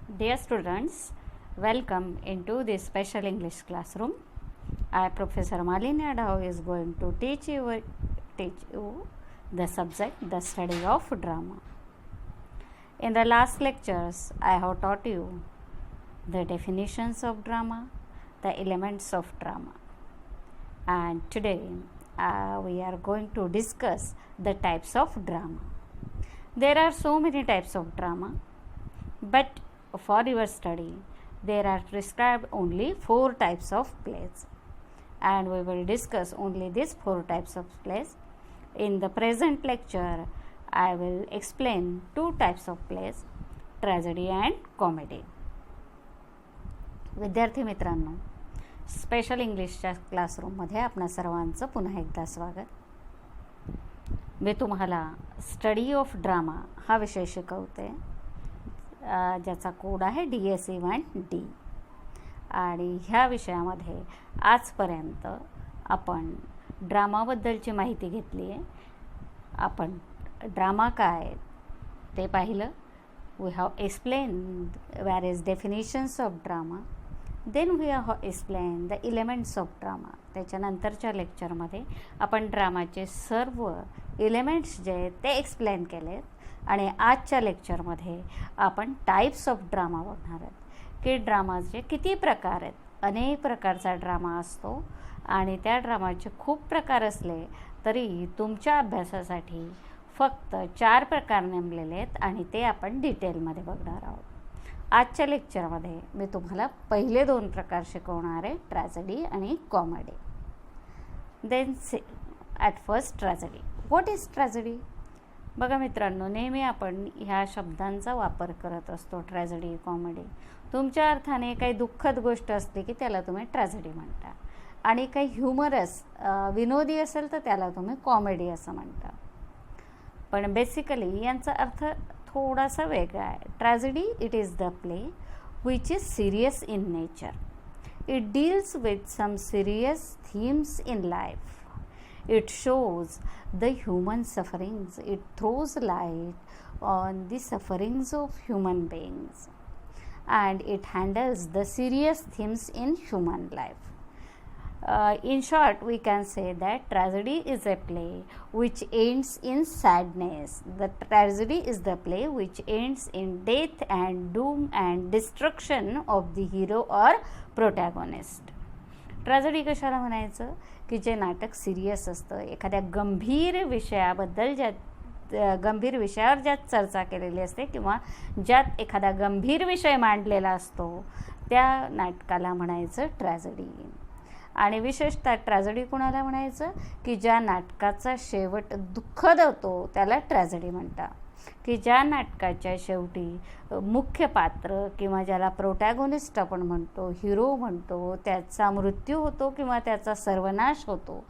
Dear students, welcome into this special English classroom. I, Professor Malini Adao, is going to teach you the subject, the study of drama. In the last lectures, I have taught you the definitions of drama, the elements of drama. And today, we are going to discuss the types of drama. There are so many types of drama, but for your study, there are prescribed only 4 types of plays, and we will discuss only these 4 types of plays. In the present lecture, I will explain 2 types of plays, tragedy and comedy. विद्यार्थी मित्रांनो, special इंग्लिशच्या क्लासरूममध्ये आपणा सर्वांचं पुन्हा एकदा स्वागत. मी तुम्हाला study of drama हा विषय शिकवते, ज्याचा कोड आहे DS1D. आणि ह्या विषयामध्ये आजपर्यंत आपण ड्रामाबद्दलची माहिती घेतली आहे. आपण ड्रामा काय ते पाहिलं. We have explained various definitions of drama. Then we have explain the elements of drama. त्याच्यानंतरच्या लेक्चरमध्ये आपण ड्रामाचे सर्व एलिमेंट्स जे आहेत ते एक्सप्लेन केलेत. आणि आजच्या लेक्चरमध्ये आपण टाईप्स ऑफ ड्रामा बघणार आहोत की ड्रामाचे किती प्रकार आहेत. अनेक प्रकारचा ड्रामा असतो आणि त्या ड्रामाचे खूप प्रकार असले तरी तुमच्या अभ्यासासाठी फक्त 4 प्रकार नेमलेले आहेत आणि ते आपण डिटेलमध्ये बघणार आहोत. आजच्या लेक्चरमध्ये मी तुम्हाला पहिले 2 प्रकार शिकवणार आहे, ट्रॅजेडी आणि comedy. Then at first tragedy. What is tragedy? बघा मित्रांनो, नेहमी आपण ह्या शब्दांचा वापर करत असतो, ट्रॅजेडी, कॉमेडी. तुमच्या अर्थाने काही दुःखद गोष्ट असते की त्याला तुम्ही ट्रॅजेडी म्हणता, आणि काही ह्युमरस विनोदी असेल तर त्याला तुम्ही कॉमेडी असं म्हणता. पण बेसिकली यांचा अर्थ थोडासा वेगळा आहे. Tragedy it is the play which is serious in nature. It deals with some serious themes in life. It shows the human sufferings. It throws light on the sufferings of human beings, and it handles the serious themes in human life. In short, we can say that tragedy is a play which ends in sadness. The tragedy is the play which ends in death and doom and destruction of the hero or protagonist. Tragedy कशाला म्हणायचं की जे नाटक serious असतं, एखाद्या गंभीर विषयाबद्दल गंभीर विषयावर ज्यात चर्चा केलेली असते किंवा ज्यात एखादा गंभीर विषय मांडलेला असतो त्या नाटकाला म्हणायचं ट्रॅजेडी. आणि विशेषतः ट्रॅजेडी कोणाला म्हणायचं की ज्या नाटकाचा शेवट दुःखद होतो त्याला ट्रॅजेडी म्हणतात. की ज्या नाटकाच्या शेवटी मुख्य पात्र किंवा ज्याला प्रोटॅगोनिस्ट आपण म्हणतो, हिरो म्हणतो, त्याचा मृत्यू होतो किंवा त्याचा सर्वनाश होतो,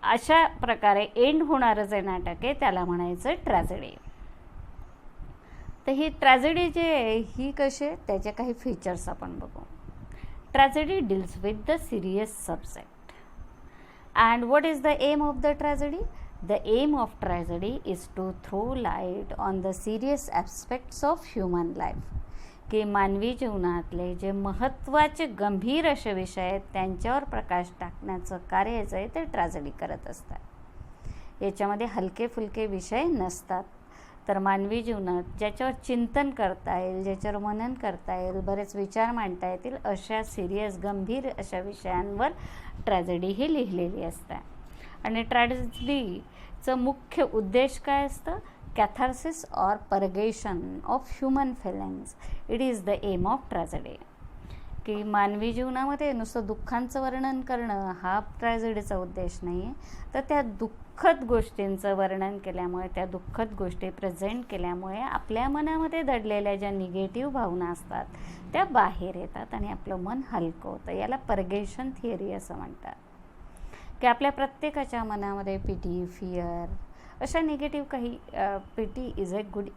अशा प्रकारे एंड होणारं जे नाटक आहे त्याला म्हणायचं ट्रॅजेडी. तर ही ट्रॅजेडी जे आहे ही कशी, त्याचे काही फीचर्स आपण बघू. Tragedy deals with the serious subject. And what is the aim of the tragedy? The aim of tragedy is to throw light on the serious aspects of human life. की मानवी जीवनातले जे महत्त्वाचे गंभीर असे विषय आहेत त्यांच्यावर प्रकाश टाकण्याचं कार्य जे आहे ते ट्रॅजेडी करत असतात. याच्यामध्ये हलके फुलके विषय नसतात, तर मानवी जीवनात ज्याच्यावर चिंतन करता येईल, ज्याच्यावर मनन करता येईल, बरेच विचार मांडता येतील अशा सिरियस गंभीर अशा विषयांवर ट्रॅजेडी ही लिहिलेली असते. आणि ट्रॅजेडीचं मुख्य उद्देश काय असतं? Catharsis or purgation of human feelings. It is the aim of tragedy. की मानवी जीवनामध्ये नुसतं दुःखांचं वर्णन करणं हा ट्रॅजेडीचा उद्देश नाही आहे, तर त्या दुःखद गोष्टींचं वर्णन केल्यामुळे, त्या दुःखद गोष्टी प्रेझेंट केल्यामुळे आपल्या मनामध्ये दडलेल्या ज्या निगेटिव्ह भावना असतात त्या बाहेर येतात आणि आपलं मन हलकं होतं. याला परगेशन थिअरी असं म्हणतात. की आपल्या प्रत्येकाच्या मनामध्ये पिटी, फिअर अशा निगेटिव्ह काही, pity is a good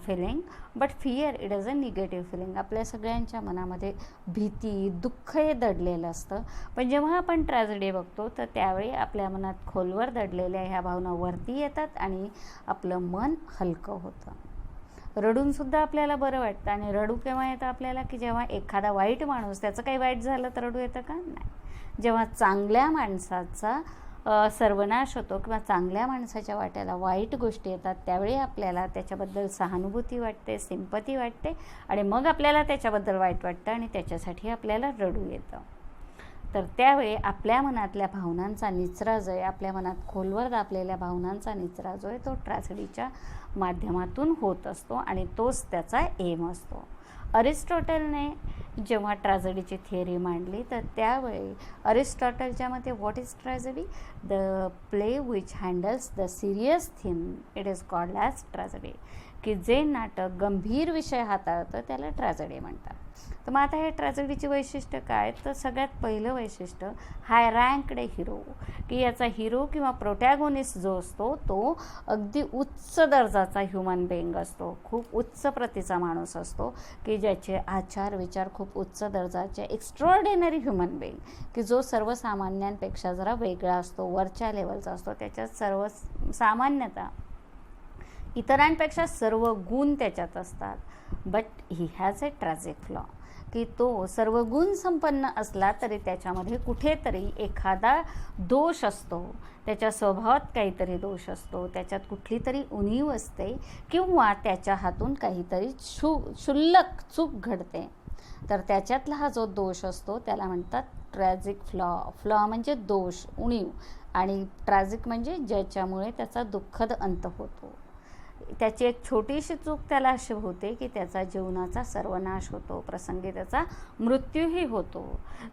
feeling but fear it is a negative feeling. आपल्या सगळ्यांच्या मनामध्ये भीती, दुःख हे दडलेलं असतं. पण जेव्हा आपण ट्रॅजेडी बघतो तर त्यावेळी आपल्या मनात खोलवर दडलेल्या ह्या भावना वरती येतात आणि आपलं मन हलकं होतं. रडूनसुद्धा आपल्याला बरं वाटतं. आणि रडू केव्हा येतं आपल्याला, की जेव्हा एखादा वाईट माणूस, त्याचं काही वाईट झालं तर रडू येतं का? नाही. जेव्हा चांगल्या माणसाचा सर्वनाश होतो किंवा चांगल्या माणसाच्या वाट्याला वाईट गोष्टी येतात, त्यावेळी आपल्याला त्याच्याबद्दल सहानुभूती वाटते, सिंपती वाटते, आणि मग आपल्याला त्याच्याबद्दल वाईट वाटतं आणि त्याच्यासाठी आपल्याला रडू येतं. तर त्यावेळी आपल्या मनातल्या भावनांचा निचरा जो आहे, आपल्या मनात खोलवर दाबलेल्या भावनांचा निचरा जो आहे, तो ट्रॅजेडीच्या माध्यमातून होत असतो आणि तोच त्याचा एम असतो. अरिस्टॉटलने जेव्हा ट्रॅजेडीची थिअरी मांडली, तर त्यावेळी अरिस्टॉटलच्या मते what is tragedy? The play which handles the serious theme, it is called as tragedy. की जे नाटक गंभीर विषय हाताळतं त्याला ट्रॅजेडी म्हणतात. तर मग आता हे ट्रॅजेडीची वैशिष्ट्य काय? तर सगळ्यात पहिलं वैशिष्ट्य हाय रँक्ड हिरो, की याचा हिरो किंवा प्रोटॅगोनिस्ट जो असतो तो अगदी उच्च दर्जाचा ह्युमन बिईंग असतो, खूप उच्च प्रतीचा माणूस असतो, की ज्याचे आचार विचार खूप उच्च दर्जाचे, एक्स्ट्रॉर्डिनरी ह्युमन बिईंग, की जो सर्वसामान्यांपेक्षा जरा वेगळा असतो, वरच्या लेवलचा असतो. त्याच्यात सर्व सामान्यता, इतरांपेक्षा सर्व गुण त्याच्यात असतात. But he has a tragic flaw, की तो सर्व गुण संपन्न असला तरी त्याच्यामध्ये कुठेतरी एखादा दोष असतो, त्याच्या स्वभावात काहीतरी दोष असतो, त्याच्यात कुठली तरी उणीव असते किंवा त्याच्या हातून काहीतरी क्षुल्लक चूक घडते. तर त्याच्यातला हा जो दोष असतो त्याला म्हणतात ट्रॅजिक फ्लॉ. फ्लॉ म्हणजे दोष, उणीव, आणि ट्रॅजिक म्हणजे ज्याच्यामुळे त्याचा दुःखद अंत होतो. त्याची एक छोटीशी चूक त्याला अशी होते की त्याचा जीवनाचा सर्वनाश होतो, प्रसंगी त्याचा मृत्यूही होतो.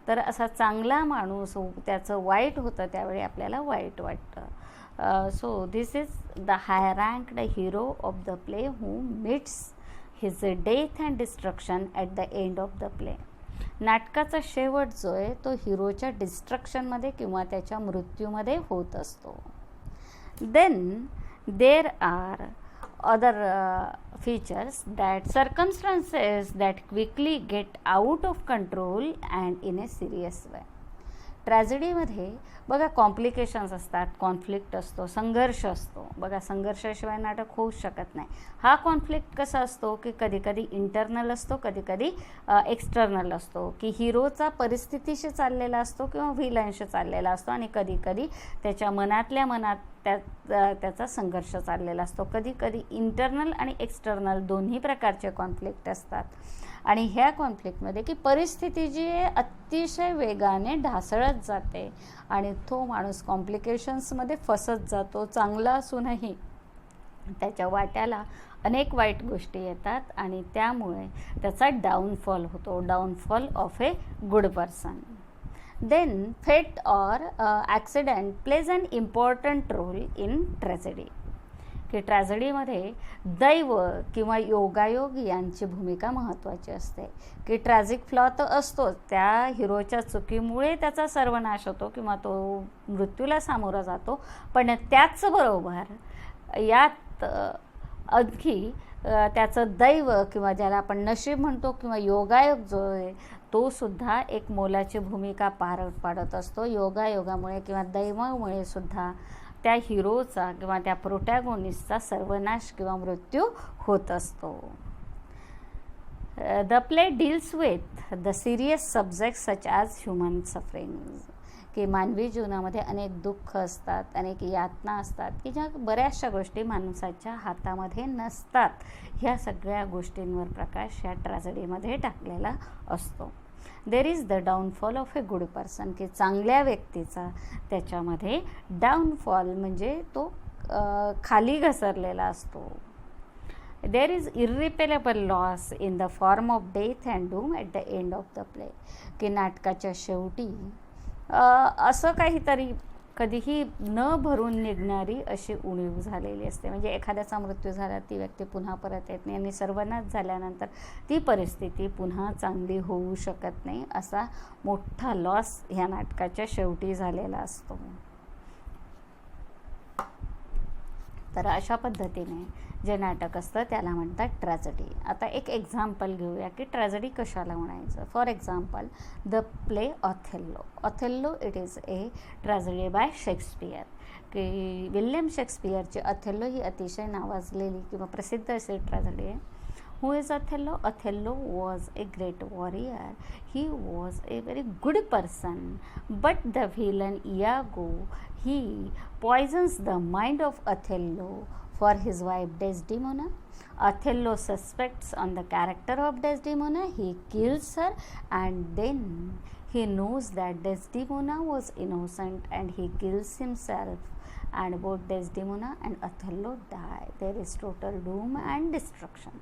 तर असा चांगला माणूस, त्याचं वाईट होतं त्यावेळी आपल्याला वाईट वाटतं. So this is the high ranked hero of the play who meets his death and destruction at the end of the play. नाटकाचा शेवट जो आहे तो हिरोच्या डिस्ट्रक्शनमध्ये किंवा त्याच्या मृत्यूमध्ये होत असतो. Then there are other features, that circumstances that quickly get out of control and in a serious way. ट्रॅजेडीमध्ये बघा कॉम्प्लिकेशन्स असतात, कॉन्फ्लिक्ट असतो, संघर्ष असतो. बघा संघर्षाशिवाय नाटक होऊच शकत नाही. हा कॉन्फ्लिक्ट कसा असतो की कधी कधी इंटरनल असतो, कधी कधी एक्सटर्नल असतो, की हिरोचा परिस्थितीशी चाललेला असतो किंवा व्हिलनशी चाललेला असतो, आणि कधी कधी त्याच्या मनातल्या मनात त्याचा संघर्ष चाललेला असतो. कधी कधी इंटरनल आणि एक्सटर्नल दोन्ही प्रकारचे कॉन्फ्लिक्ट असतात. आणि ह्या कॉन्फ्लिक्टमध्ये की परिस्थिती जी अतिशय वेगाने ढासळत जाते आणि तो माणूस कॉम्प्लिकेशन्समध्ये फसत जातो. चांगला असूनही त्याच्या वाट्याला अनेक वाईट गोष्टी येतात आणि त्यामुळे त्याचा डाऊनफॉल होतो, downfall of a good person. Then fate or accident plays an important role in tragedy, की ट्रॅजेडीमध्ये दैव किंवा योगायोग यांची भूमिका महत्त्वाची असते. की ट्रॅजिक फ्लॉ तर असतोच, त्या हिरोच्या चुकीमुळे त्याचा सर्वनाश होतो किंवा तो मृत्यूला सामोरा जातो, पण त्याचबरोबर यात आणखी त्याचं दैव किंवा ज्याला आपण नशीब म्हणतो किंवा योगायोग जो आहे तो सुद्धा एक मोलाची भूमिका पार पाडत असतो. योगायोगामुळे किंवा दैवामुळे सुद्धा त्या हिरोचा किंवा त्या प्रोटॅगोनिस्टचा सर्वनाश किंवा मृत्यू होत असतो. The play deals with the serious subject such as human sufferings, की मानवी जीवनामध्ये अनेक दुःख असतात, अनेक यातना असतात, की ज्या बऱ्याचशा गोष्टी माणसाच्या हातामध्ये नसतात. ह्या सगळ्या गोष्टींवर प्रकाश ह्या ट्रॅजेडीमध्ये टाकलेला असतो. There is the downfall of a good person, की चांगल्या व्यक्तीचा त्याच्यामध्ये डाऊनफॉल म्हणजे तो खाली घसरलेला असतो. There is irreparable loss in the form of death and doom at the end of the play, की नाटकाच्या शेवटी असं काहीतरी कधीही न भरून निघणारी अशी उणीव झालेली असते. म्हणजे एखाद्याचा मृत्यू झाला, ती व्यक्ती पुन्हा परत येत नाही आणि सर्वनाश झाल्यानंतर ती परिस्थिती पुन्हा चांगली होऊ शकत नाही, असा मोठा लॉस ह्या नाटकाच्या शेवटी झालेला असतो. तर अशा पद्धतीने जे नाटक असतं त्याला म्हणतात ट्रॅजेडी. आता एक एक्झाम्पल घेऊया की ट्रॅजेडी कशाला म्हणायचं. For example the play Othello. Othello it is a tragedy bye Shakespeare, की विल्यम शेक्सपियरची ऑथेल्लो ही अतिशय नावाजलेली किंवा प्रसिद्ध अशी ट्रॅजेडी आहे. Who is Othello? Othello was a great warrior. He was a very good person. But the villain Iago, he poisons the mind of Othello for his wife Desdemona. Othello suspects on the character of Desdemona. He kills her, and then he knows that Desdemona was innocent and he kills himself. And both Desdemona and Othello die. There is total doom and destruction.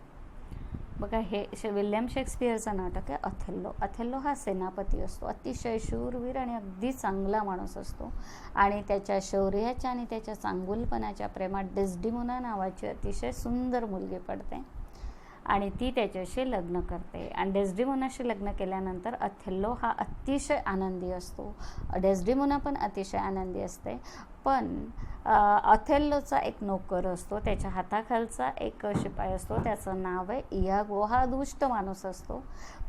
बघा, हे William शेक्सपियरचं नाटक आहे अथेल्लो. अथेल्लो हा सेनापती असतो, अतिशय शूरवीर आणि अगदी चांगला माणूस असतो. आणि त्याच्या शौर्याच्या आणि त्याच्या चांगुलपणाच्या प्रेमात डेस्डिमोना नावाची अतिशय सुंदर मुलगी पडते आणि ती त्याच्याशी लग्न करते. आणि डेस्डिमोनाशी लग्न केल्यानंतर अथेल्लो हा अतिशय आनंदी असतो. डेस्डिमोना पण अतिशय आनंदी असते. पण अथेल्लोचा एक नोकर असतो, त्याच्या हाताखालचा एक शिपाई असतो, त्याचं नाव आहे इयागो. हा दुष्ट माणूस असतो.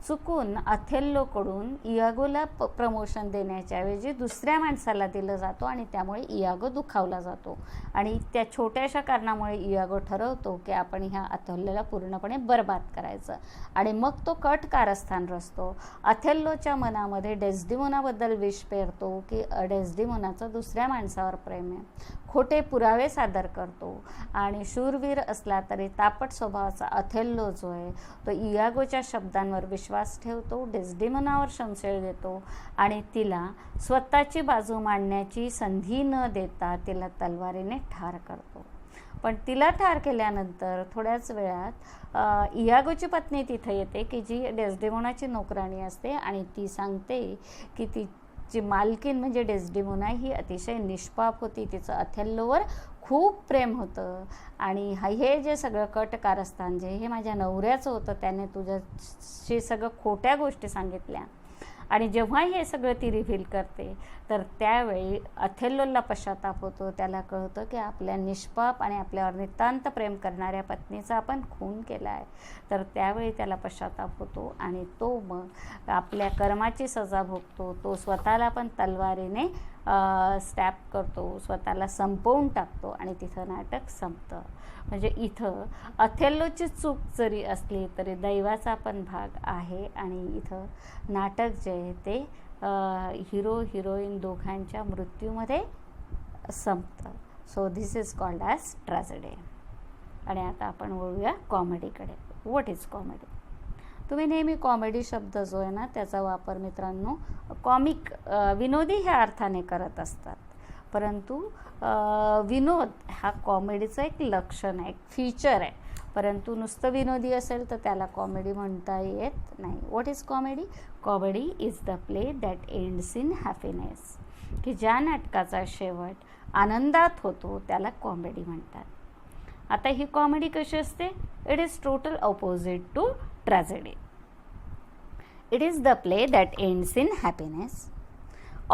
चुकून अथेल्लोकडून इयागोला प्रमोशन देण्याच्या ऐवजी दुसऱ्या माणसाला दिलं जातो आणि त्यामुळे इयागो दुखावला जातो. आणि त्या छोट्याशा कारणामुळे इयागो ठरवतो की आपण ह्या अथेल्लोला पूर्णपणे बर्बाद करायचं. आणि मग तो कट कारस्थान रचतो. अथेल्लोच्या मनामध्ये डेस्डिमोनाबद्दल विष पेरतो की डेस्डिमोनाचं दुसऱ्या माणसावर प्रेम आहे. खोटे पुरावे सादर करतो. आणि शूरवीर असला तरी तापट स्वभावाचा अथेल्लो जो आहे तो इयागोच्या शब्दांवर विश्वास ठेवतो, डेस्डिमोनावर संशय घेतो आणि तिला स्वतःची बाजू मांडण्याची संधी न देता तिला तलवारीने ठार करतो. पण तिला ठार केल्यानंतर थोड्याच वेळात इयागोची पत्नी तिथं येते की जी डेस्डिमोनाची नोकराणी असते आणि ती सांगते की तिची मालकीन म्हणजे डेस्डिमोना ही अतिशय निष्पाप होती. तिचं अथेल्लोवर खूप प्रेम होतं आणि हे जे सगळं कट कारस्थान जे हे माझ्या नवऱ्याचं होतं, त्याने तुझ्याशी सगळं खोट्या गोष्टी सांगितल्या. आणि जेव्हा हे सगळं ती रिव्हील करते तर त्यावेळी अथेल्लोला पश्चाताप होतो. त्याला कळतं की आपल्या निष्पाप आणि आपल्यावर नितांत प्रेम करणाऱ्या पत्नीचा आपण खून केला आहे. तर त्यावेळी त्याला पश्चाताप होतो आणि तो मग आपल्या कर्माची सजा भोगतो. तो स्वतःला पण तलवारीने स्टॅप करतो, स्वतःला संपवून टाकतो आणि तिथं नाटक संपतं. म्हणजे इथं अथेल्लोची चूक जरी असली तरी दैवाचा पण भाग आहे आणि इथं नाटक जे आहे ते हिरो हिरोईन दोघांच्या मृत्यूमध्ये संपतं. So this is called as tragedy. आणि आता आपण वळूया कॉमेडीकडे. What is comedy? तुम्ही नेहमी कॉमेडी शब्द जो आहे ना त्याचा वापर मित्रांनो कॉमिक विनोदी ह्या अर्थाने करत असतात. परंतु विनोद हा कॉमेडीचं एक लक्षण आहे, एक फीचर आहे. परंतु नुसतं विनोदी असेल तर त्याला कॉमेडी म्हणता येत नाही. What is comedy? Comedy is the play that ends in happiness. की ज्या नाटकाचा शेवट आनंदात होतो त्याला कॉमेडी म्हणतात. आता ही कॉमेडी कशी असते? It is total opposite to tragedy. It is the play that ends in happiness.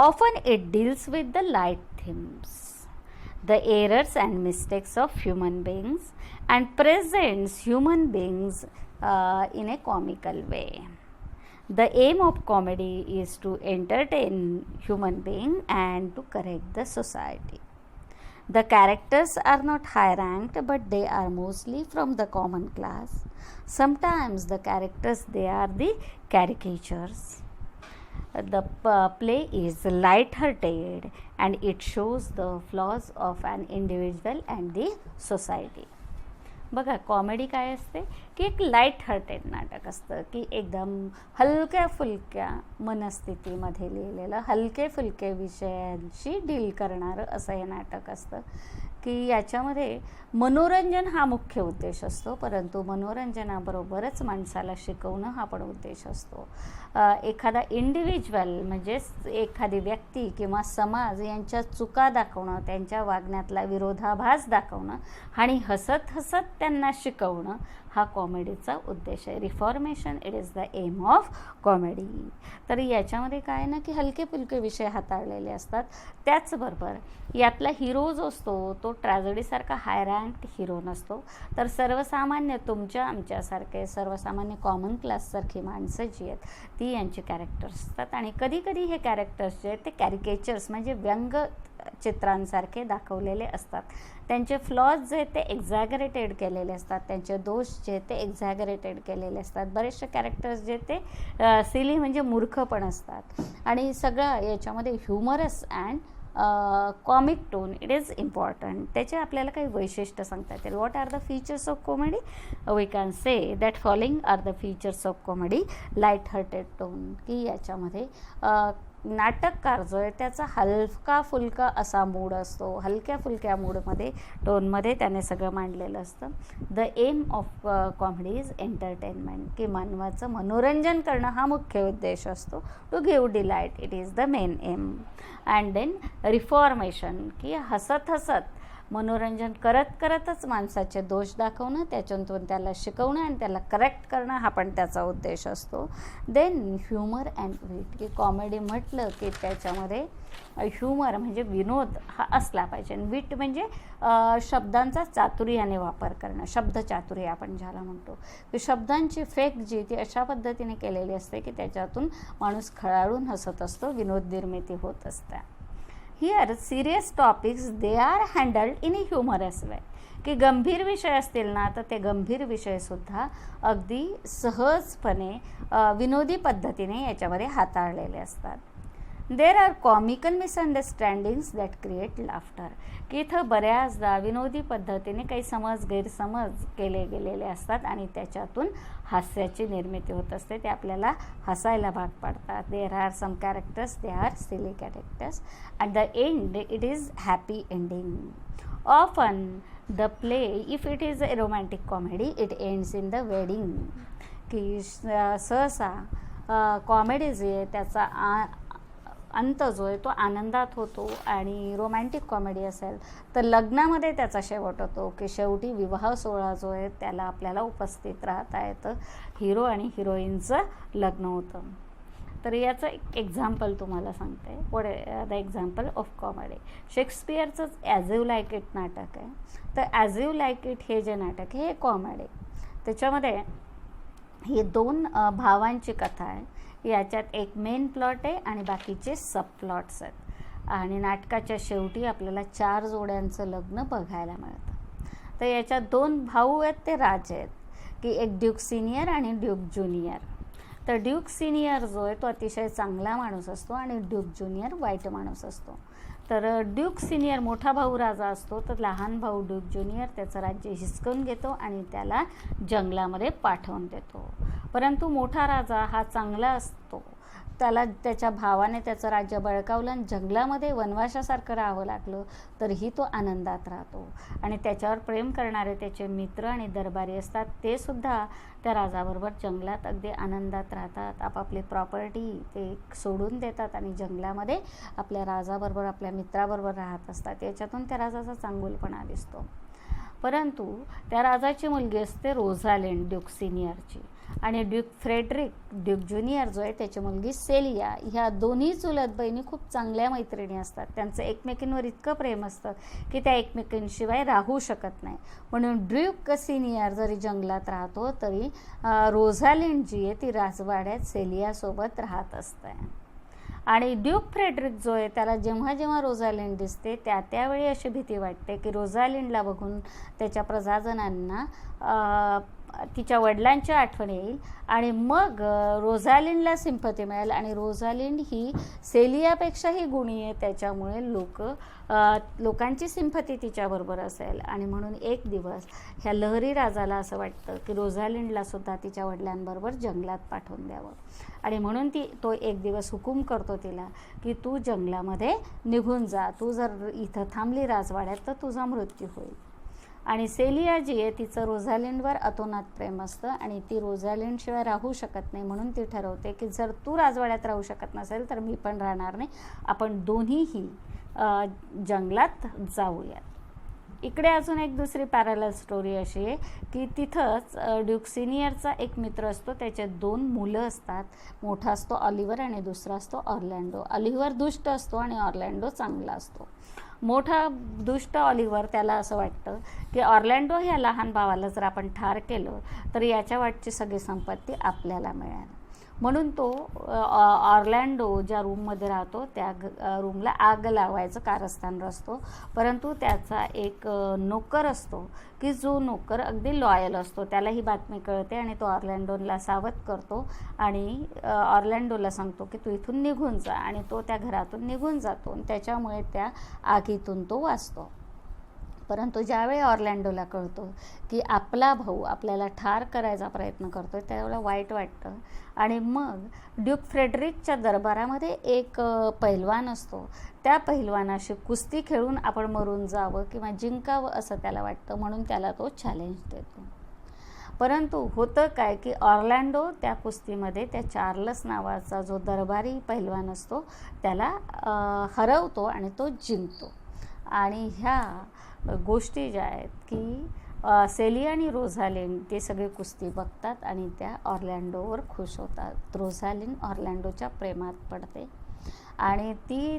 Often it deals with the light themes, the errors and mistakes of human beings, and presents human beings in a comical way. The aim of comedy is to entertain human being and to correct the society. The characters are not high ranked, but they are mostly from the common class. Sometimes the characters, they are the caricatures. The play is light-hearted and it shows the flaws of an individual and the society. बघा, comedy काय असते की एक light hearted नाटक असतं की एकदम हलक्या फुलक्या मनस्थितीमध्ये लिहिलेलं हलके फुलके विषयांशी डील करणारं असं हे नाटक असतं की याच्यामध्ये मनोरंजन हा मुख्य उद्देश असतो. परंतु मनोरंजनाबरोबरच माणसाला शिकवणं हा पण उद्देश असतो. एखादा इंडिव्हिज्युअल म्हणजेच एखादी व्यक्ती किंवा समाज यांच्या चुका दाखवणं, त्यांच्या वागण्यातला विरोधाभास दाखवणं आणि हसत हसत त्यांना शिकवणं हा कॉमेडीचा उद्देश आहे. Reformation it is the aim of comedy. तर याच्यामध्ये काय ना की हलके फुलके विषय हाताळलेले असतात. त्याचबरोबर यातला हिरो जो असतो तो ट्रॅजेडीसारखा हाय रँक्ड हिरो नसतो. तर सर्वसामान्य तुमच्या आमच्यासारखे सर्वसामान्य कॉमन क्लाससारखी माणसं जी आहेत ती यांचे कॅरेक्टर्स असतात. आणि कधी कधी हे कॅरेक्टर्स जे आहेत ते कॅरिकेचर्स म्हणजे व्यंग चित्रांसारखे दाखवलेले असतात. त्यांचे फ्लॉज जे आहेत ते एक्झॅगरेटेड केलेले असतात, त्यांचे दोष जे आहेत ते एक्झॅगरेटेड केलेले असतात. बरेचसे कॅरेक्टर्स जे ते सिली म्हणजे मूर्ख पण असतात. आणि सगळं याच्यामध्ये humorous and comic tone it is important. त्याचे आपल्याला काही वैशिष्ट्य सांगता येतील. What are the features of comedy? We can say that following are the features of comedy. Light hearted tone, की याच्यामध्ये नाटककार जो आहे त्याचा हलका फुलका असा मूड असतो, हलक्या फुलक्या मूडमध्ये टोनमध्ये त्याने सगळं मांडलेलं असतं. The aim of comedy is entertainment, की मानवाचं मनोरंजन करणं हा मुख्य उद्देश असतो. To give delight it is the main aim. And then reformation, की हसत हसत मनोरंजन करत करतच माणसाचे दोष दाखवणं, त्याच्यातून त्याला शिकवणं आणि त्याला करेक्ट करणं हा पण त्याचा उद्देश असतो. देन ह्युमर अँड विट, की कॉमेडी म्हटलं की त्याच्यामध्ये ह्युमर म्हणजे विनोद हा असला पाहिजे. आणि विट म्हणजे शब्दांचा चातुर्याने वापर करणं, शब्दचातुर्य आपण ज्याला म्हणतो. की शब्दांची फेक जी ती अशा पद्धतीने केलेली असते की त्याच्यातून माणूस खळाळून हसत असतो, विनोद निर्मिती होत असते. Here serious topics they are handled in a humorous way, की गंभीर विषय असतील ना तर ते गंभीर विषयसुद्धा अगदी सहजपणे विनोदी पद्धतीने याच्यामध्ये हाताळलेले असतात. There are comical misunderstandings that create laughter, की इथं बऱ्याचदा विनोदी पद्धतीने काही गैरसमज केले गेलेले असतात आणि त्याच्यातून हास्याची निर्मिती होत असते, ते आपल्याला हसायला भाग पाडतात. There are some characters they are silly characters. At the end it is happy ending. Often the play if it is a romantic comedy it ends in the wedding, की सहसा कॉमेडी जी आहे त्याचा अंत जो आहे तो आनंदात होतो. आणि रोमॅन्टिक कॉमेडी असेल तर लग्नामध्ये त्याचा शेवट होतो, की शेवटी विवाह सोहळा जो आहे त्याला आपल्याला उपस्थित राहता येतं, हिरो आणि हिरोईनचं लग्न होतं. तर याचं एक एक्झाम्पल तुम्हाला सांगते. What the example of comedy? शेक्सपियरचंच ॲज यू लाईक इट नाटक आहे. तर ॲज यू लाईक इट हे जे नाटक आहे हे कॉमेडी, त्याच्यामध्ये ही दोन भावांची कथा आहे. याच्यात एक मेन प्लॉट आहे आणि बाकीचे सब प्लॉट्स आहेत. आणि नाटकाच्या शेवटी आपल्याला 4 जोड्यांचं लग्न बघायला मिळतं. तर याच्यात 2 भाऊ आहेत ते राजे आहेत, की एक ड्यूक सिनियर आणि ड्यूक ज्युनियर. तर ड्यूक सिनियर जो आहे तो अतिशय चांगला माणूस असतो आणि ड्यूक ज्युनियर वाईट माणूस असतो. तर ड्यूक सिनियर मोठा भाऊ राजा असतो, तर लहान भाऊ ड्यूक ज्युनियर त्याचं राज्य हिसकून घेतो आणि त्याला जंगलामध्ये पाठवून देतो. परंतु मोठा राजा हा चांगला असतो, त्याला त्याच्या भावाने त्याचं राज्य बळकावलं आणि जंगलामध्ये वनवासासारखं राहावं लागलं तरीही तो आनंदात राहतो. आणि त्याच्यावर प्रेम करणारे त्याचे मित्र आणि दरबारी असतात, ते सुद्धा त्या राजाबरोबर जंगलात अगदी आनंदात राहतात. आपापली प्रॉपर्टी ते सोडून देतात आणि जंगलामध्ये आपल्या राजाबरोबर आपल्या मित्राबरोबर राहत असतात. याच्यातून त्या राजाचा चांगुलपणा दिसतो. परंतु त्या राजाची मुलगी असते रोझालिंड ड्यूक सिनियरची, आणि ड्यूक फ्रेडरिक ड्यूक ज्युनियर जो आहे त्याची मुलगी सेलिया. ह्या दोन्ही चुलत बहिणी खूप चांगल्या मैत्रिणी असतात. त्यांचं एकमेकींवर इतकं प्रेम असतं की त्या एकमेकींशिवाय राहू शकत नाही. म्हणून ड्यूक सिनियर जरी जंगलात राहतो तरी रोझालिंड जी आहे ती राजवाड्यात सेलियासोबत राहत असते. आणि ड्यूक फ्रेडरिक जो आहे त्याला जेव्हा जेव्हा रोझालिंड दिसते त्यावेळी अशी भीती वाटते की रोझालिंडला बघून त्याच्या प्रजाजनांना तिच्या वडिलांची आठवण येईल आणि मग रोझालिंडला सिंपती मिळेल. आणि रोझालिंड ही सेलियापेक्षाही गुणी आहे, त्याच्यामुळे लोकांची सिंपती तिच्याबरोबर असेल. आणि म्हणून एक दिवस ह्या लहरी राजाला असं वाटतं की रोझालिंडला सुद्धा तिच्या वडिलांबरोबर जंगलात पाठवून द्यावं. आणि म्हणून तो एक दिवस हुकूम करतो तिला की तू जंगलामध्ये निघून जा, तू जर इथं थांबली राजवाड्यात तर तुझा मृत्यू होईल. आणि सेलिया जी आहे तिचं रोझालिंडवर अतोनात प्रेम असतं आणि ती रोझालिंडशिवाय राहू शकत नाही. म्हणून ती ठरवते की जर तू राजवाड्यात राहू शकत नसेल तर मी पण राहणार नाही, आपण दोन्हीही जंगलात जाऊयात. इकडे अजून एक दुसरी पॅरलल स्टोरी अशी आहे की तिथंच ड्यूक सिनियरचा एक मित्र असतो, त्याचे 2 मुलं असतात. मोठा असतो ऑलिव्हर आणि दुसरा असतो ऑर्लॅंडो. ऑलिव्हर दुष्ट असतो आणि ऑर्लॅंडो चांगला असतो. मोठा दुष्ट ऑलिव्हर त्याला असं वाटतं की ऑर्लॅंडो ह्या लहान भावाला जर आपण ठार केलं तर याच्या वाटची सगळी संपत्ती आपल्याला मिळेल. म्हणून तो ऑर्लॅन्डो ज्या रूममध्ये राहतो त्या रूमला आग लावायचं कारस्थान रचतो. परंतु त्याचा एक नोकर असतो की जो नोकर अगदी लॉयल असतो. त्याला ही बातमी कळते आणि तो ऑर्लॅन्डोला सावध करतो आणि ऑर्लॅन्डोला सांगतो की तू इथून निघून जा, आणि तो त्या घरातून निघून जातो. त्याच्यामुळे त्या आगीतून तो वाचतो. परंतु ज्यावेळी ऑर्लॅन्डोला कळतो की आपला भाऊ आपल्याला ठार करायचा प्रयत्न करतो, त्यावेळेला वाईट वाटतं. आणि मग ड्यूक फ्रेडरिकच्या दरबारामध्ये एक पैलवान असतो. त्या पैलवानाशी कुस्ती खेळून आपण मरून जावं किंवा जिंकावं असं त्याला वाटतं, म्हणून त्याला तो चॅलेंज देतो. परंतु होतं काय की ऑर्लॅन्डो त्या कुस्तीमध्ये त्या चार्लस नावाचा जो दरबारी पैलवान असतो त्याला हरवतो आणि तो जिंकतो. आणि ह्या गोष्टी ज्या आहेत की सेलिया आणि रोझालिंड ते सगळे कुस्ती बघतात आणि त्या ऑर्लॅन्डोवर खुश होतात. रोझालिंड ऑर्लॅन्डोच्या प्रेमात पडते आणि ती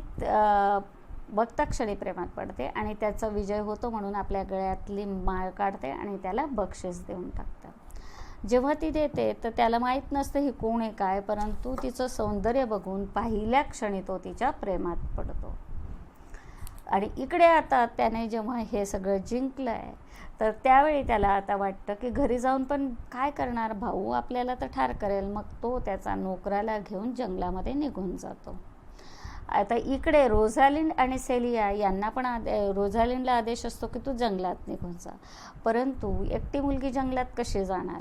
बघता क्षणी प्रेमात पडते आणि त्याचा विजय होतो म्हणून आपल्या गळ्यातली माळ काढते आणि त्याला बक्षीस देऊन टाकतात. जेव्हा ती देते तर त्याला माहीत नसतं ही कोण आहे काय, परंतु तिचं सौंदर्य बघून पहिल्या क्षणी तो तिच्या प्रेमात पडतो. आणि इकडे आता त्याने जेव्हा हे सगळं जिंकलं आहे तर त्यावेळी त्याला आता वाटतं की घरी जाऊन पण काय करणार, भाऊ आपल्याला तर ठार करेल. मग तो त्याचा नोकराला घेऊन जंगलामध्ये निघून जातो. आता इकडे रोझालिंड आणि सेलिया यांना पण रोझालिंडला आदेश असतो की तू जंगलात निघून जा, परंतु एकटी मुलगी जंगलात कशी जाणार,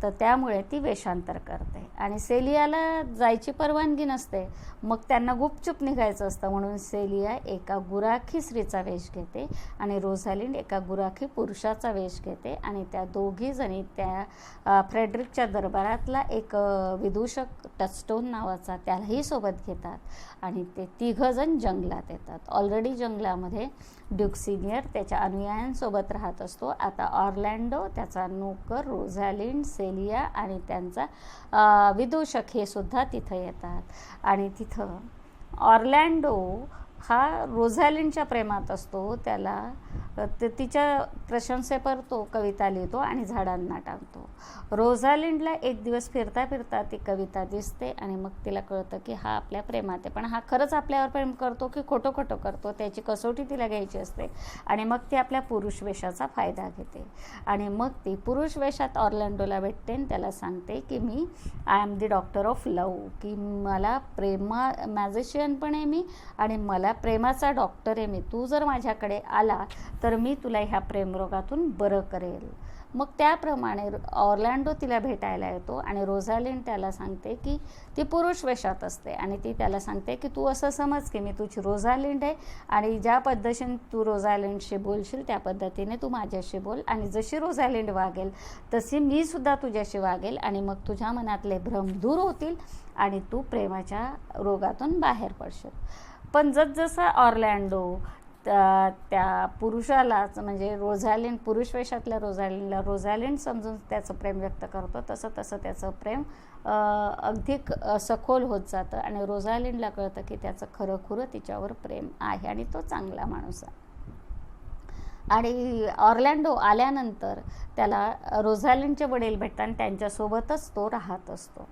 तर त्यामुळे ती वेषांतर करते. आणि सेलियाला जायची परवानगी नसते, मग त्यांना गुपचूप निघायचं असतं. म्हणून सेलिया एका गुराखी स्त्रीचा वेश घेते आणि रोझालिंड एका गुराखी पुरुषाचा वेश घेते आणि त्या दोघी जणी त्या फ्रेडरिकच्या दरबारातला एक विदूषक टचस्टोन नावाचा त्यालाही सोबत घेतात आणि ते तिघंजण जंगलात येतात. ऑलरेडी जंगलामध्ये ड्यूक सिनियर त्याच्या अनुयायांसोबत राहत असतो. आता ऑर्लॅन्डो, त्याचा नोकर, रोझालिंड, सेलिया आणि त्यांचा विदूषक हे सुद्धा तिथं येतात. आणि तिथं ऑर्लॅन्डो हा रोझालिंडच्या प्रेमात असतो. त्याला तिच्या प्रशंसेपर तो कविता लिहितो आणि झाडांना टाकतो. रोझालिंडला एक दिवस फिरता फिरता ती कविता दिसते आणि मग तिला कळतं की हा आपल्या प्रेमात आहे, पण हा खरंच आपल्यावर प्रेम करतो की खोटं खोटं करतो, त्याची कसोटी तिला घ्यायची असते. आणि मग ती आपल्या पुरुष वेशाचा फायदा घेते आणि मग ती पुरुष वेशात ऑर्लॅन्डोला भेटते आणि त्याला सांगते की मी I am the doctor of love, की मला मॅजिशियन पण आहे मी आणि मला प्रेमाचा डॉक्टर आहे मी. तू जर माझ्याकडे आला तर मी तुला ह्या प्रेमरोगातून बरं करेल. मग त्याप्रमाणे ऑर्लॅन्डो तिला भेटायला येतो आणि रोझालिंड त्याला सांगते की ती पुरुष वेशात असते आणि ती त्याला सांगते की तू असं समज की मी तुझी रोझालिंड आहे आणि ज्या पद्धतीने तू रोझालिंडशी बोलशील त्या पद्धतीने तू माझ्याशी बोल आणि जशी रोझालिंड वागेल तशी मी सुद्धा तुझ्याशी वागेल आणि मग तुझ्या मनातले भ्रम दूर होतील आणि तू प्रेमाच्या रोगातून बाहेर पडशील. पण जसजसा ऑर्लॅन्डो त्या पुरुषालाच म्हणजे रोझालिंड, पुरुष वेशातल्या रोझालिंड समजून त्याचं प्रेम व्यक्त करतो, तसं तसं त्याचं प्रेम अधिक सखोल होत जातं आणि रोझालिंडला कळतं की त्याचं खरंखुरं तिच्यावर प्रेम आहे आणि तो चांगला माणूस आहे. आणि ऑर्लॅन्डो आल्यानंतर त्याला रोझालिंडचे वडील भेटतात आणि त्यांच्यासोबतच तो राहत असतो.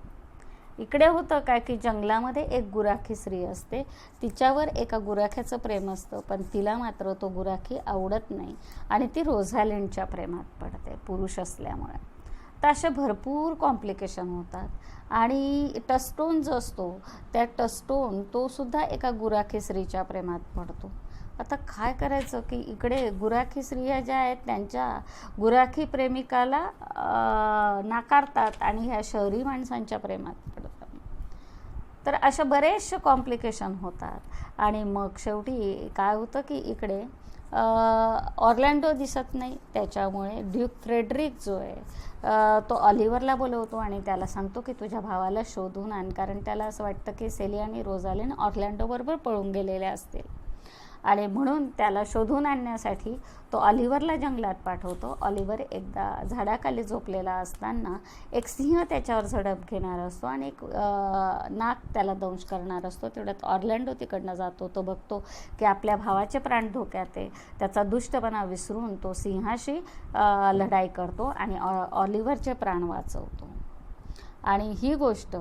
इकडे होतं काय की जंगलामध्ये एक गुराखी स्त्री असते, तिच्यावर एका गुराख्याचं प्रेम असतं, पण तिला मात्र तो गुराखी आवडत नाही आणि ती रोझालिंडच्या प्रेमात पडते पुरुष असल्यामुळे. तर असे भरपूर कॉम्प्लिकेशन होतात आणि टचस्टोन जो असतो त्या टचस्टोन तो सुद्धा एका गुराखी स्त्रीच्या प्रेमात पडतो. आता काय करायचं की इकडे गुराखी स्त्रिया ज्या आहेत त्यांच्या गुराखी प्रेमिकाला नाकारतात आणि ह्या शहरी माणसांच्या प्रेमात पडतात. तर अशा बरेचसे कॉम्प्लिकेशन होतात आणि मग शेवटी काय होतं की इकडे ऑर्लॅन्डो दिसत नाही, त्याच्यामुळे ड्यूक फ्रेडरिक जो आहे तो ऑलिव्हरला बोलवतो आणि त्याला सांगतो की तुझ्या भावाला शोधून आण, कारण त्याला असं वाटतं की सेलिया आणि रोझालिंड ऑर्लॅन्डोबरोबर पळून गेलेले असतील आणि म्हणून त्याला शोधून आणण्यासाठी तो ऑलिव्हरला जंगलात पाठवतो. ऑलिव्हर एकदा झाडाखाली झोपलेला असताना एक सिंह त्याच्यावर झडप घेणार असतो आणि एक नाग त्याला दंश करणार असतो. तेवढ्यात ऑर्लॅन्डो तिकडनं जातो. तो बघतो की आपल्या भावाचे प्राण धोक्यात आहे. त्याचा दुष्टपणा विसरून तो सिंहाशी लढाई करतो आणि ऑलिव्हरचे प्राण वाचवतो. आणि ही गोष्ट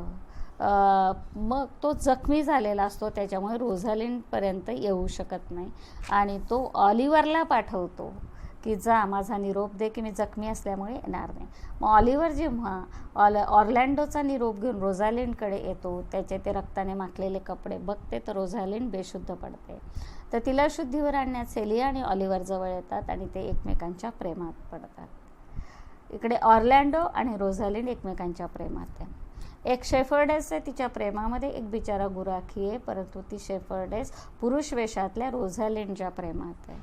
मग तो जखमी झालेला असतो, त्याच्यामुळे रोझालिंडपर्यंत येऊ शकत नाही आणि तो ऑलिव्हरला पाठवतो की जा माझा निरोप दे की मी जखमी असल्यामुळे येणार नाही. मग ऑलिव्हर जेव्हा ऑर्लॅन्डोचा निरोप घेऊन रोझालिंडकडे येतो, त्याचे ते रक्ताने माखलेले कपडे बघते तर रोझालिंड बेशुद्ध पडते. तर तिला शुद्धीवर आणण्यात सेलिया आणि ऑलिव्हर जवळ येतात आणि ते एकमेकांच्या प्रेमात पडतात. इकडे ऑर्लॅन्डो आणि रोझालिंड एकमेकांच्या प्रेमात आहे. एक शेफर्डेस आहे तिच्या प्रेमामध्ये, एक बिचारा गुराखी आहे, परंतु ती शेफर्डेस पुरुष वेशातल्या रोझालिंडच्या प्रेमात आहे.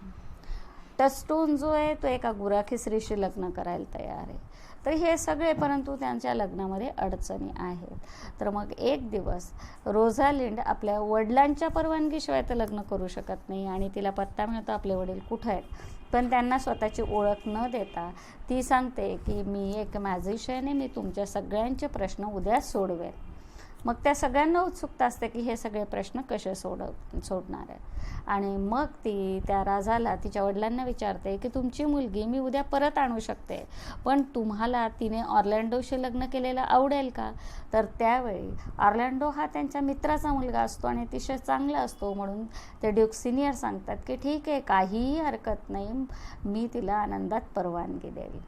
टस्टोन जो आहे तो एका गुराखी स्त्रीशी लग्न करायला तयार आहे. तर हे सगळे, परंतु त्यांच्या लग्नामध्ये अडचणी आहेत. तर मग एक दिवस रोझालिंड आपल्या वडिलांच्या परवानगीशिवाय तर लग्न करू शकत नाही आणि तिला पत्ता मिळतो आपले वडील कुठं आहेत, पण त्यांना स्वतःची ओळख न देता ती सांगते की मी एक मॅजिशियन आहे, मी तुमच्या सगळ्यांचे प्रश्न उद्या सोडवेल. मग त्या सगळ्यांना उत्सुकता असते की हे सगळे प्रश्न कसे सोडणार आहे. आणि मग ती त्या राजाला तिच्या वडिलांना विचारते की तुमची मुलगी मी उद्या परत आणू शकते, पण तुम्हाला तिने ऑर्लॅन्डोशी लग्न केलेलं आवडेल का? तर त्यावेळी ऑर्लॅन्डो हा त्यांच्या मित्राचा मुलगा असतो आणि अतिशय चांगला असतो, म्हणून ते ड्यूक सिनियर सांगतात की ठीक आहे, काहीही हरकत नाही, मी तिला आनंदात परवानगी देईल.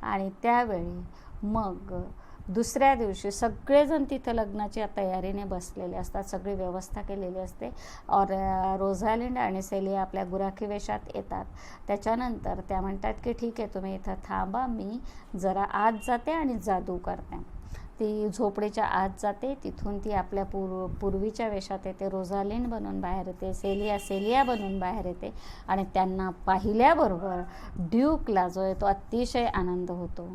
आणि त्यावेळी मग दुसऱ्या दिवशी सगळेजण तिथं लग्नाच्या तयारीने बसलेले असतात, सगळी व्यवस्था केलेली असते. और रोझालिंड आणि सेलिया आपल्या गुराखी वेशात येतात. त्याच्यानंतर त्या म्हणतात की ठीक आहे, तुम्ही इथं थांबा, मी जरा आत जाते आणि जादू करते. ती झोपडीच्या आत जाते, तिथून ती आपल्या पूर्वीच्या वेशात येते, रोझालिंड बनून बाहेर येते, सेलिया बनून बाहेर येते आणि त्यांना पाहिल्याबरोबर ड्यूकला जो आहे तो अतिशय आनंद होतो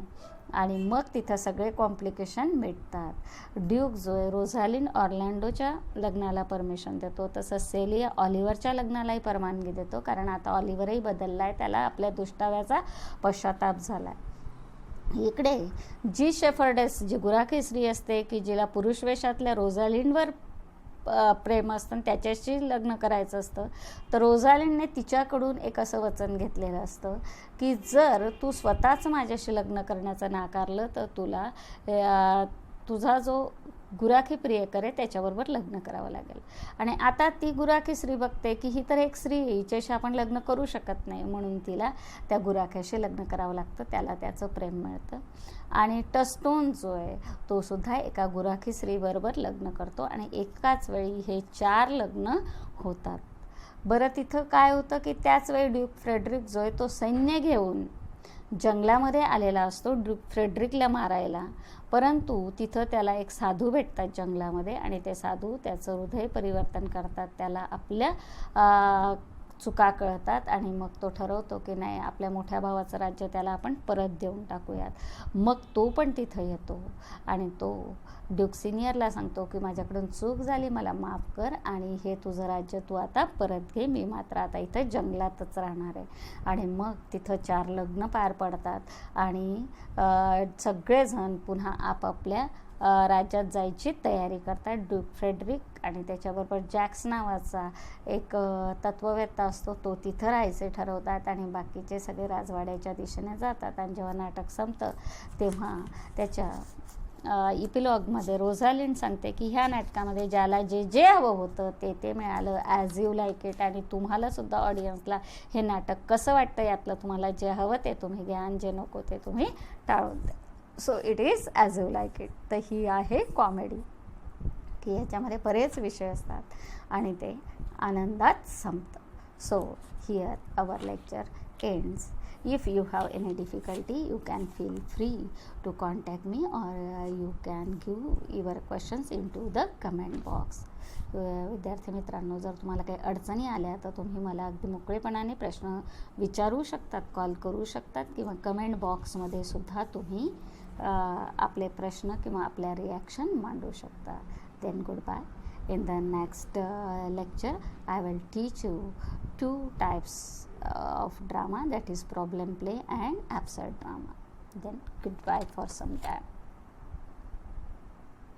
आणि मग तिथं सगळे कॉम्प्लिकेशन मिटतात. ड्यूक जो आहे रोझालिंड ऑर्लॅन्डोच्या लग्नाला परमिशन देतो, तसं सेलिया ऑलिव्हरच्या लग्नालाही परवानगी देतो, कारण आता ऑलिव्हरही बदलला आहे, त्याला आपल्या दुष्टाव्याचा पश्चाताप झाला आहे. इकडे जी शेफर्डेस, जी गुराखी स्त्री असते की जिला पुरुष वेशातल्या रोझालिंडवर प्रेम असतं, त्याच्याशी लग्न करायचं असतं, तर रोझालिंडने तिच्याकडून एक असं वचन घेतलेलं असतं की जर तू स्वतःच माझ्याशी लग्न करण्याचं नाकारलं तर तुला तुझा जो गुराखी प्रियकर आहे त्याच्याबरोबर लग्न करावं लागेल. आणि आता ती गुराखी स्त्री बघते की ही तर एक स्त्री, हिच्याशी आपण लग्न करू शकत नाही, म्हणून तिला त्या गुराख्याशी लग्न करावं लागतं, त्याला त्याचं प्रेम मिळतं. आणि टस्टोन जो आहे तो सुद्धा एका गुराखी स्त्रीबरोबर लग्न करतो आणि एकाच वेळी हे 4 लग्न होतात. बरं, तिथं काय होतं की त्याच वेळी ड्यूक फ्रेडरिक जो आहे तो सैन्य घेऊन जंगलामध्ये आलेला असतो ड्यूक फ्रेडरिकला मारायला, परंतु तिथं त्याला एक साधू भेटतात जंगलामध्ये आणि ते साधू त्याचं हृदय परिवर्तन करतात, त्याला आपल्या चुका कळतात आणि मग तो ठरवतो की नाही, आपल्या मोठ्या भावाचं राज्य त्याला आपण परत देऊन टाकूयात. मग तो पण तिथं येतो आणि तो ड्यूक सिनियरला सांगतो की माझ्याकडून चूक झाली, मला माफ कर आणि हे तुझं राज्य तू आता परत घे, मी मात्र आता इथं जंगलातच राहणार आहे. आणि मग तिथं 4 लग्न पार पडतात आणि सगळेजण पुन्हा आपापल्या राज्यात जायची तयारी करतात. ड्यूक फ्रेडरिक आणि त्याच्याबरोबर जॅक्स नावाचा एक तत्ववेत्ता असतो, तो तिथं राहायचे ठरवतात आणि बाकीचे सगळे राजवाड्याच्या दिशेने जातात. आणि जेव्हा नाटक संपतं तेव्हा त्याच्या इपिलॉगमध्ये रोझालिंड सांगते की ह्या नाटकामध्ये ज्याला जे जे हवं होतं ते मिळालं, ॲज यू लाईक इट. आणि तुम्हालासुद्धा ऑडियन्सला हे नाटक कसं वाटतं यातलं तुम्हाला जे हवं ते तुम्ही घ्या आणि जे नको ते तुम्ही टाळून द्या. So it is as you like it. तर ही आहे कॉमेडी की ह्याच्यामध्ये बरेच विषय असतात आणि ते आनंदात संपतं. So here our lecture ends. If you have any difficulty, you can feel free to contact me or you can give your questions into the comment box. विद्यार्थी मित्रांनो, जर तुम्हाला काही अडचणी आल्या तर तुम्ही मला अगदी मोकळेपणाने प्रश्न विचारू शकतात, कॉल करू शकतात किंवा कमेंट बॉक्समध्ये सुद्धा तुम्ही आपले प्रश्न किंवा आपल्या रिॲक्शन मांडू शकता. Then goodbye. In the next lecture, I will teach you 2 types of drama, that is problem play and absurd drama. Then goodbye for some time.